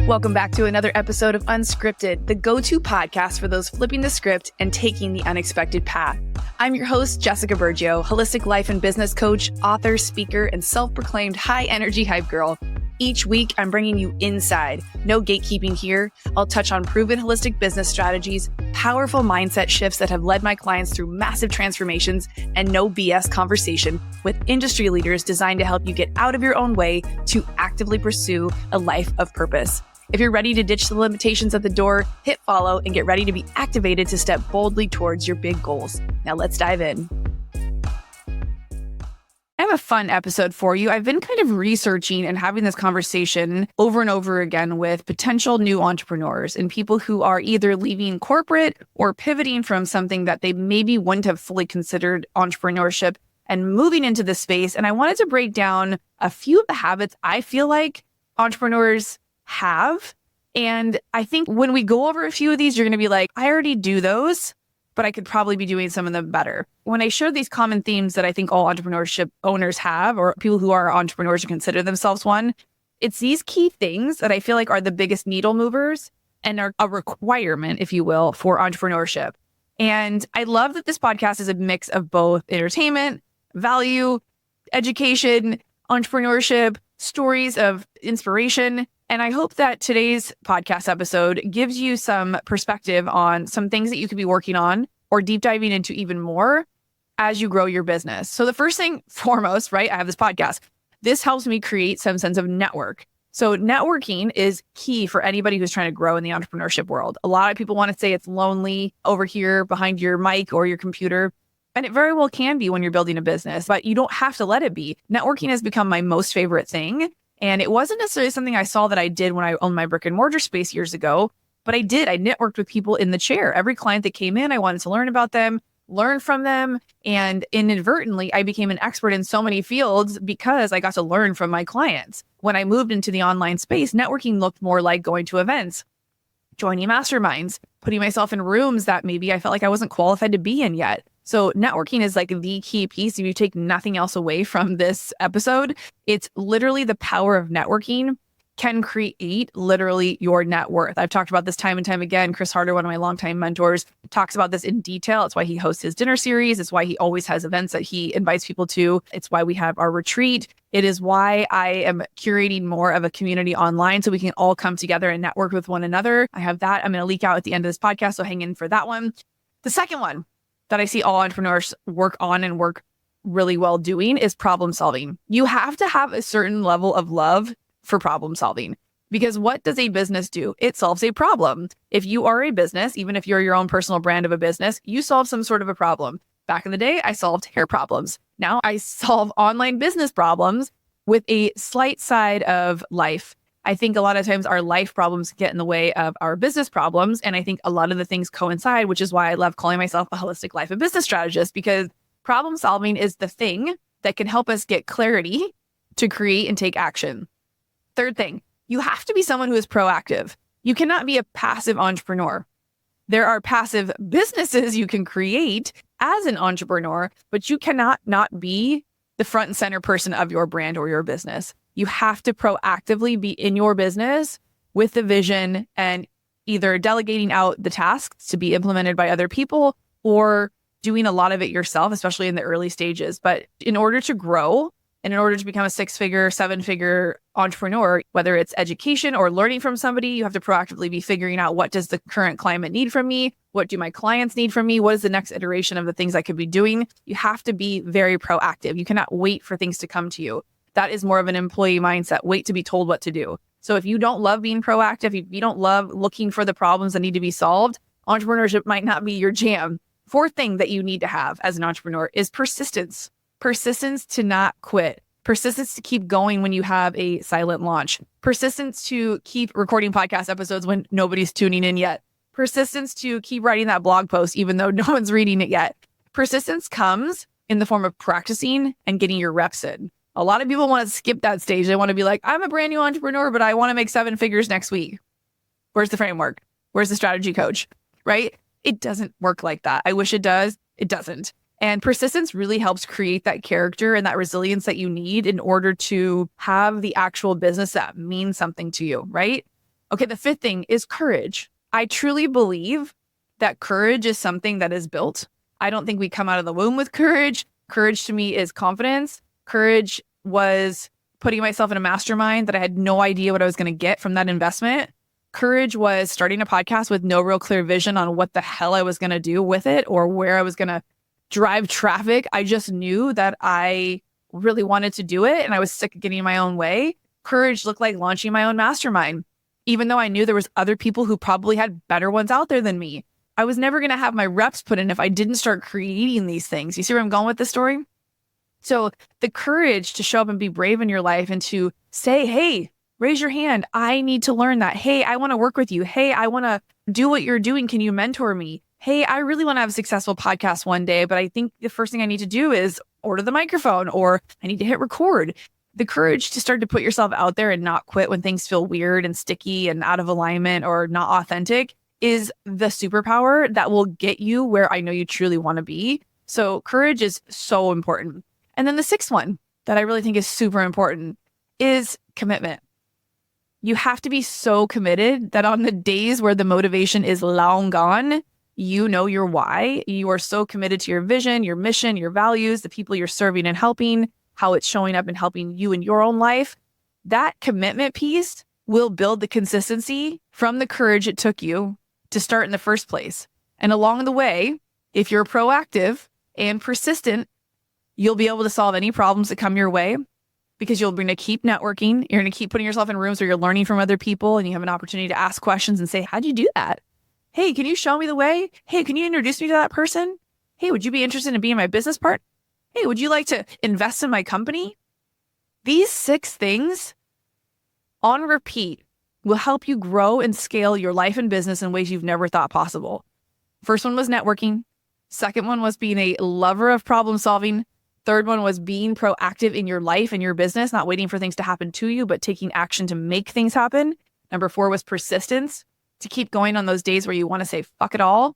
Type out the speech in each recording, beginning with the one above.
Welcome back to another episode of Unscripted, the go-to podcast for those flipping the script and taking the unexpected path. I'm your host, Jessica Bergio, holistic life and business coach, author, speaker, and self-proclaimed high-energy hype girl. Each week, I'm bringing you inside. No gatekeeping here. I'll touch on proven holistic business strategies, powerful mindset shifts that have led my clients through massive transformations, and no BS conversation with industry leaders designed to help you get out of your own way to actively pursue a life of purpose. If you're ready to ditch the limitations at the door, hit follow and get ready to be activated to step boldly towards your big goals. Now let's dive in. I have a fun episode for you. I've been kind of researching and having this conversation over and over again with potential new entrepreneurs and people who are either leaving corporate or pivoting from something that they maybe wouldn't have fully considered entrepreneurship and moving into this space. And I wanted to break down a few of the habits I feel like entrepreneurs have. And I think when we go over a few of these, you're going to be like, I already do those, but I could probably be doing some of them better. When I share these common themes that I think all entrepreneurship owners have, or people who are entrepreneurs who consider themselves one, it's these key things that I feel like are the biggest needle movers and are a requirement, if you will, for entrepreneurship. And I love that this podcast is a mix of both entertainment, value, education, entrepreneurship, stories of inspiration. And I hope that today's podcast episode gives you some perspective on some things that you could be working on or deep diving into even more as you grow your business. So the first thing foremost, right? I have this podcast. This helps me create some sense of network. So networking is key for anybody who's trying to grow in the entrepreneurship world. A lot of people want to say it's lonely over here behind your mic or your computer. And it very well can be when you're building a business, but you don't have to let it be. Networking has become my most favorite thing. And it wasn't necessarily something I saw that I did when I owned my brick and mortar space years ago, but I did. I networked with people in the chair. Every client that came in, I wanted to learn about them, learn from them. And inadvertently, I became an expert in so many fields because I got to learn from my clients. When I moved into the online space, networking looked more like going to events, joining masterminds, putting myself in rooms that maybe I felt like I wasn't qualified to be in yet. So networking is like the key piece. If you take nothing else away from this episode, it's literally the power of networking can create literally your net worth. I've talked about this time and time again. Chris Harder, one of my longtime mentors, talks about this in detail. It's why he hosts his dinner series. It's why he always has events that he invites people to. It's why we have our retreat. It is why I am curating more of a community online so we can all come together and network with one another. I have that. I'm going to leak out at the end of this podcast, so hang in for that one. The second one that I see all entrepreneurs work on and work really well doing is problem solving. You have to have a certain level of love for problem solving, because what does a business do? It solves a problem. If you are a business, even if you're your own personal brand of a business, you solve some sort of a problem. Back in the day, I solved hair problems. Now I solve online business problems with a slight side of life. I think a lot of times our life problems get in the way of our business problems. And I think a lot of the things coincide, which is why I love calling myself a holistic life and business strategist, because problem solving is the thing that can help us get clarity to create and take action. Third thing, you have to be someone who is proactive. You cannot be a passive entrepreneur. There are passive businesses you can create as an entrepreneur, but you cannot not be the front and center person of your brand or your business. You have to proactively be in your business with the vision and either delegating out the tasks to be implemented by other people or doing a lot of it yourself, especially in the early stages. But in order to grow and in order to become a 6-figure, 7-figure entrepreneur, whether it's education or learning from somebody, you have to proactively be figuring out, what does the current climate need from me? What do my clients need from me? What is the next iteration of the things I could be doing? You have to be very proactive. You cannot wait for things to come to you. That is more of an employee mindset. Wait to be told what to do. So if you don't love being proactive, if you don't love looking for the problems that need to be solved, entrepreneurship might not be your jam. Fourth thing that you need to have as an entrepreneur is persistence. Persistence to not quit. Persistence to keep going when you have a silent launch. Persistence to keep recording podcast episodes when nobody's tuning in yet. Persistence to keep writing that blog post even though no one's reading it yet. Persistence comes in the form of practicing and getting your reps in. A lot of people want to skip that stage. They want to be like, I'm a brand new entrepreneur, but I want to make 7 figures next week. Where's the framework? Where's the strategy coach? Right? It doesn't work like that. I wish it does. It doesn't. And persistence really helps create that character and that resilience that you need in order to have the actual business that means something to you, right? Okay, the fifth thing is courage. I truly believe that courage is something that is built. I don't think we come out of the womb with courage. Courage to me is confidence. Courage was putting myself in a mastermind that I had no idea what I was going to get from that investment. Courage was starting a podcast with no real clear vision on what the hell I was going to do with it or where I was going to drive traffic. I just knew that I really wanted to do it and I was sick of getting in my own way. Courage looked like launching my own mastermind, even though I knew there was other people who probably had better ones out there than me. I was never going to have my reps put in if I didn't start creating these things. You see where I'm going with this story? So the courage to show up and be brave in your life and to say, hey, raise your hand. I need to learn that. Hey, I want to work with you. Hey, I want to do what you're doing. Can you mentor me? Hey, I really want to have a successful podcast one day, but I think the first thing I need to do is order the microphone or I need to hit record. The courage to start to put yourself out there and not quit when things feel weird and sticky and out of alignment or not authentic is the superpower that will get you where I know you truly want to be. So courage is so important. And then the sixth one that I really think is super important is commitment. You have to be so committed that on the days where the motivation is long gone, you know your why. You are so committed to your vision, your mission, your values, the people you're serving and helping, how it's showing up and helping you in your own life. That commitment piece will build the consistency from the courage it took you to start in the first place. And along the way, if you're proactive and persistent, you'll be able to solve any problems that come your way because you're going to keep networking. You're going to keep putting yourself in rooms where you're learning from other people and you have an opportunity to ask questions and say, how'd you do that? Hey, can you show me the way? Hey, can you introduce me to that person? Hey, would you be interested in being my business partner? Hey, would you like to invest in my company? These 6 things on repeat will help you grow and scale your life and business in ways you've never thought possible. First one was networking. Second one was being a lover of problem solving. Third one was being proactive in your life and your business, not waiting for things to happen to you, but taking action to make things happen. Number 4 was persistence, to keep going on those days where you want to say, fuck it all.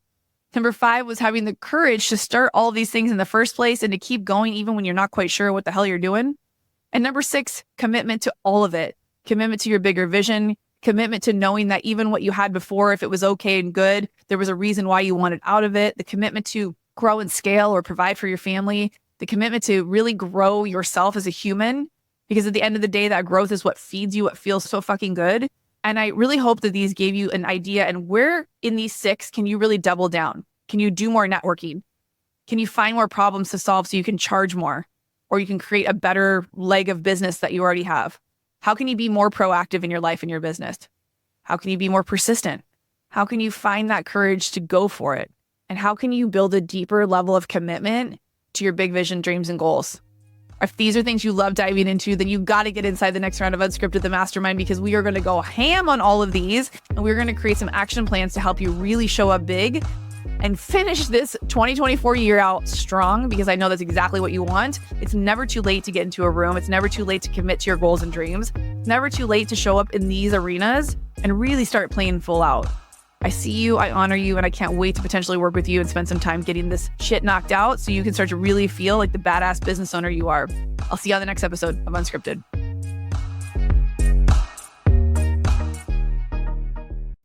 Number 5 was having the courage to start all these things in the first place and to keep going even when you're not quite sure what the hell you're doing. And number 6, commitment to all of it. Commitment to your bigger vision, commitment to knowing that even what you had before, if it was okay and good, there was a reason why you wanted out of it. The commitment to grow and scale or provide for your family. The commitment to really grow yourself as a human, because at the end of the day, that growth is what feeds you, what feels so fucking good. And I really hope that these gave you an idea. And where in these 6 can you really double down? Can you do more networking? Can you find more problems to solve so you can charge more? Or you can create a better leg of business that you already have? How can you be more proactive in your life and your business? How can you be more persistent? How can you find that courage to go for it? And how can you build a deeper level of commitment to your big vision, dreams, and goals? If these are things you love diving into, then you've got to get inside the next round of Unscripted, the Mastermind, because we are going to go ham on all of these and we're going to create some action plans to help you really show up big and finish this 2024 year out strong, because I know that's exactly what you want. It's never too late to get into a room. It's never too late to commit to your goals and dreams. It's never too late to show up in these arenas and really start playing full out. I see you, I honor you, and I can't wait to potentially work with you and spend some time getting this shit knocked out so you can start to really feel like the badass business owner you are. I'll see you on the next episode of Unscripted.